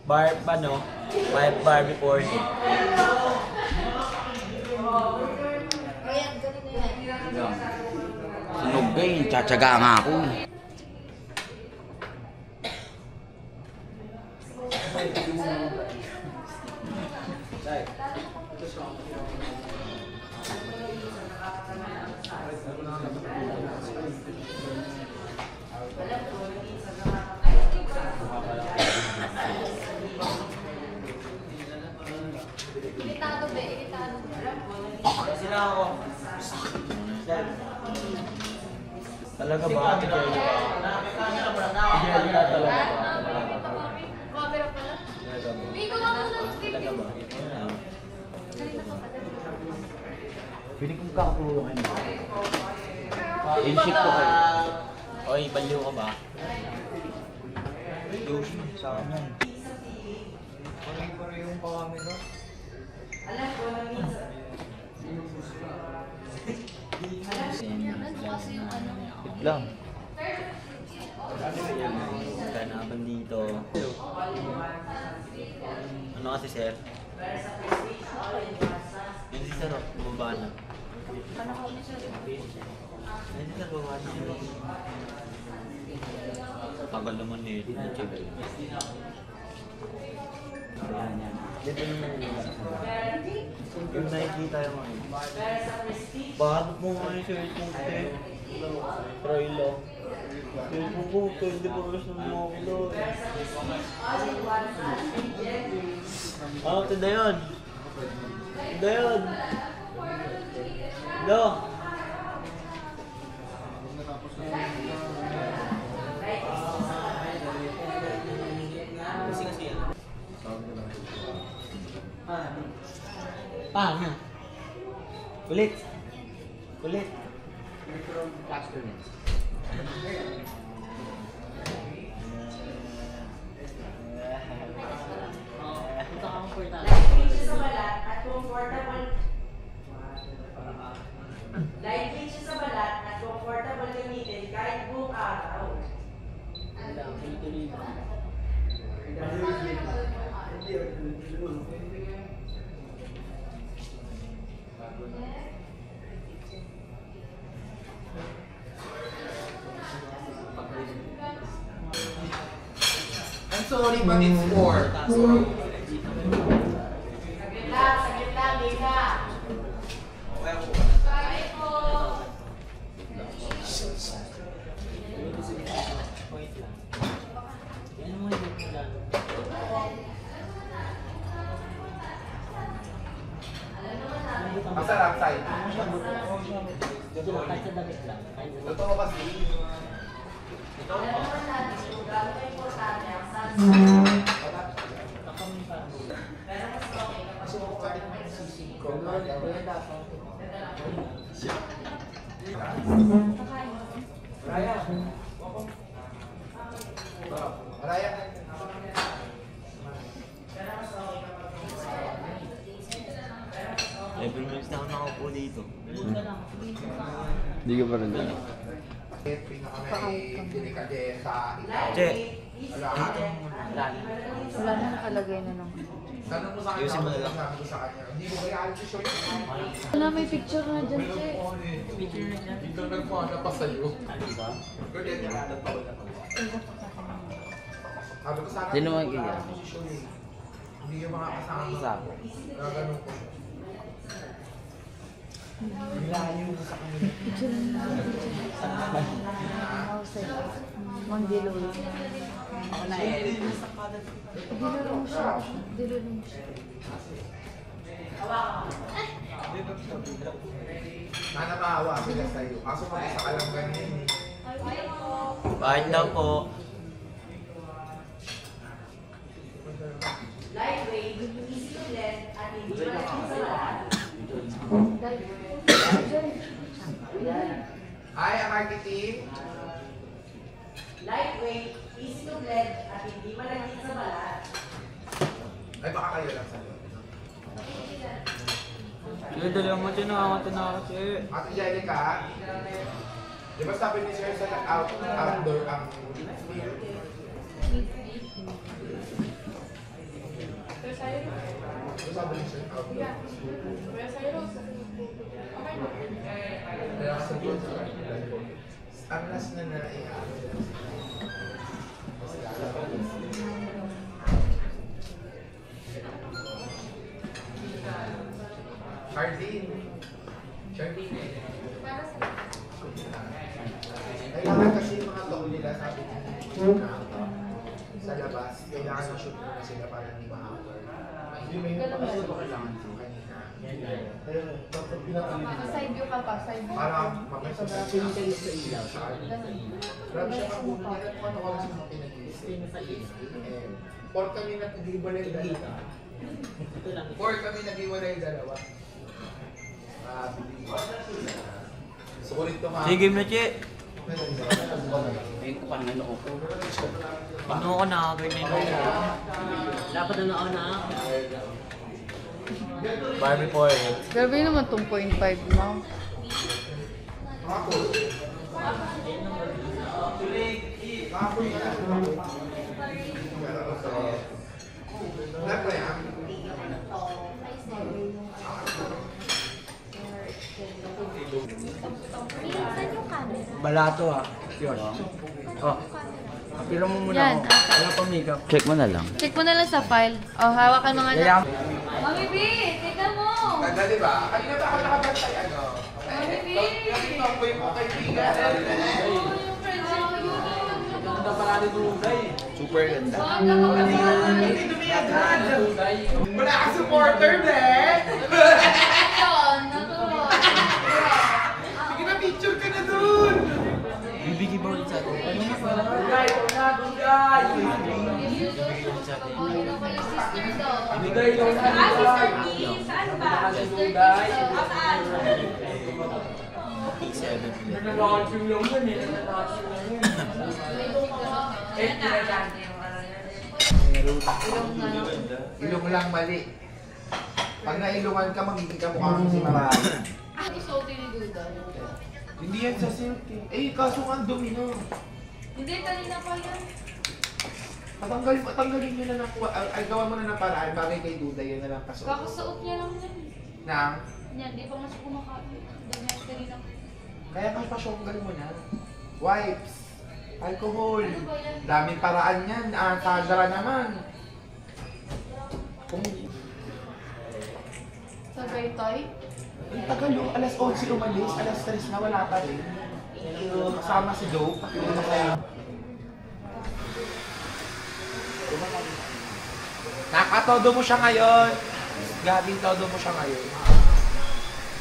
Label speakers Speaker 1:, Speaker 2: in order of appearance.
Speaker 1: Barbie Porny.
Speaker 2: Sunog ka eh, tsatsaga nga ako eh.
Speaker 1: Sila ako. Talaga ba? Tigil ka. Tigil ka talaga ba? Talaga ba?
Speaker 2: Pwede kong kakatulungan mo. In-ship ko kayo.
Speaker 1: Oy, baliw ka ba? Yoshi, sa akin yan. Pare-pare yung pa-camera. Wait lang. Ganapan dito. Ano kasi sir? Yung si sir, bumaba na. Yung si sir, bumaba na. Tagal naman eh. Dito naman yung nakikita yung ano. Bakit mo nga yung shirt mo, te? Try lang. Shirt mo ko, 20 oras na mga kilo. Tinda yun. Tinda yun. Tinda. Paano? Kulit. Kulit.
Speaker 3: Light range sa balat at comfortable gamitin kahit buong araw.
Speaker 4: I'm sorry, but it's 4.
Speaker 3: Saglit lang, Lisa.
Speaker 4: Masarap side. Totoo kasi. Raya.
Speaker 1: Every minutes na ako nakaupo dito.
Speaker 2: Hindi ka pa rin dyan.
Speaker 4: Pinaka-delikadesa.
Speaker 1: Che!
Speaker 4: Wala ka.
Speaker 5: Wala na nakalagay na naman.
Speaker 4: Tanong mo sa akin,
Speaker 1: Ayusin mo na lang.
Speaker 4: sabi ko sa kanya, hindi mo kaya alam si Shoy.
Speaker 5: Wala, may picture na dyan, Che.
Speaker 4: Dito nagpana pa sa'yo. Sabi ko sana,
Speaker 2: Sino naman
Speaker 4: wala
Speaker 2: kaya?
Speaker 4: alam si Shoy. Hindi yung mga kasama.
Speaker 2: Kasama.
Speaker 4: Gaganon ko.
Speaker 5: Picture na naman. Outside. Mang Diloy. Dilulong siya. Dilulong siya.
Speaker 4: Sana maawa sila sa'yo. Kaso mag-isa ka lang ganyan eh.
Speaker 1: Bakit daw po?
Speaker 3: Lightweight, easy to blend, at hindi malaki sa balat.
Speaker 4: Hi, ang marketing.
Speaker 3: Lightweight, easy to blend, at hindi malaki sa balat.
Speaker 4: Ay, baka kayo lang sa'yo.
Speaker 1: Dali mo dyan, nakakatanakas eh.
Speaker 4: Ate Jenica, di ba sabi ni Sir sa outdoor ang Sabi niya siya, kaya kasi doon sa ang last na Charlene. Kailangan kasi yung mga tao nila sabi niya sa labas, kailangan na-shoot muna sila para hindi ma-hour. Hindi may napakasya ba kailangan ko kanina? Pero dapat pinaka-
Speaker 5: Side view ka pa, side view.
Speaker 4: para mapasok sa pinitay sa ilaw sa grabe siya kung bumili kung ano oras yung pinag-iisip. Por kami nag-iwalay dalawa. Por kami nag-iwalay dalawa. Sukulit to nga.
Speaker 1: Sige, game na, Che.
Speaker 2: Ayun ko parang ano ko.
Speaker 1: Ano ko na, ganyan na.
Speaker 2: Dapat na ako na.
Speaker 1: Barbie po eh.
Speaker 5: Grabe naman tong 0.5 mo.
Speaker 4: Lahat na yan.
Speaker 1: Balato ah. Yun. Oh. Apira mo muna
Speaker 5: Yan,
Speaker 1: ako. Wala pa makeup.
Speaker 2: Check mo na lang.
Speaker 5: Check mo na lang sa file. Oh, hawakan mo nga na.
Speaker 1: Kaya,
Speaker 5: Mami B, tika mo!
Speaker 4: Ganda diba? Kanina ba ako nakabantay ano?
Speaker 5: Mami B!
Speaker 4: Kasi tomboy mo kaibigan.
Speaker 5: Yung friends
Speaker 2: Super ganda.
Speaker 4: Hindi dumiyaghan. Wala kang supporter, be!
Speaker 5: Yun, natuwa.
Speaker 4: Sige na, picture ka na dun!
Speaker 1: bibigay ba ulit sa atin?
Speaker 5: Ano pa yung sister daw?
Speaker 3: Sister B, saan ba?
Speaker 5: Sister B
Speaker 3: Ah, saan?
Speaker 4: Ilong lang mali. Pag nailungan ka, magiging kamukha mo si Marami.
Speaker 5: Ano salty ni Duda?
Speaker 4: Hindi yan sa silk eh. Eh, kaso nga ang dumi no.
Speaker 5: Hindi, kanina pa yan.
Speaker 4: Patanggalin nyo na ng ay gawa mo na ng paraan bagay kay Duda yun na lang kaso.
Speaker 5: Kakasuot niya lang yan.
Speaker 4: Nang,
Speaker 5: Yan, di pa mas kumakain. Dahil nga kanina.
Speaker 4: kaya kang pasyonggal mo na. Wipes. Alcohol.
Speaker 5: Ano ba yan?
Speaker 4: Daming paraan yan. Kadara naman. Kung
Speaker 5: Sabay toy?
Speaker 4: ang tagal yung alas 11 umalis, alas 3 na wala pa rin. Kasama si Joe. Nakatodo mo siya ngayon. Gabing todo mo siya ngayon.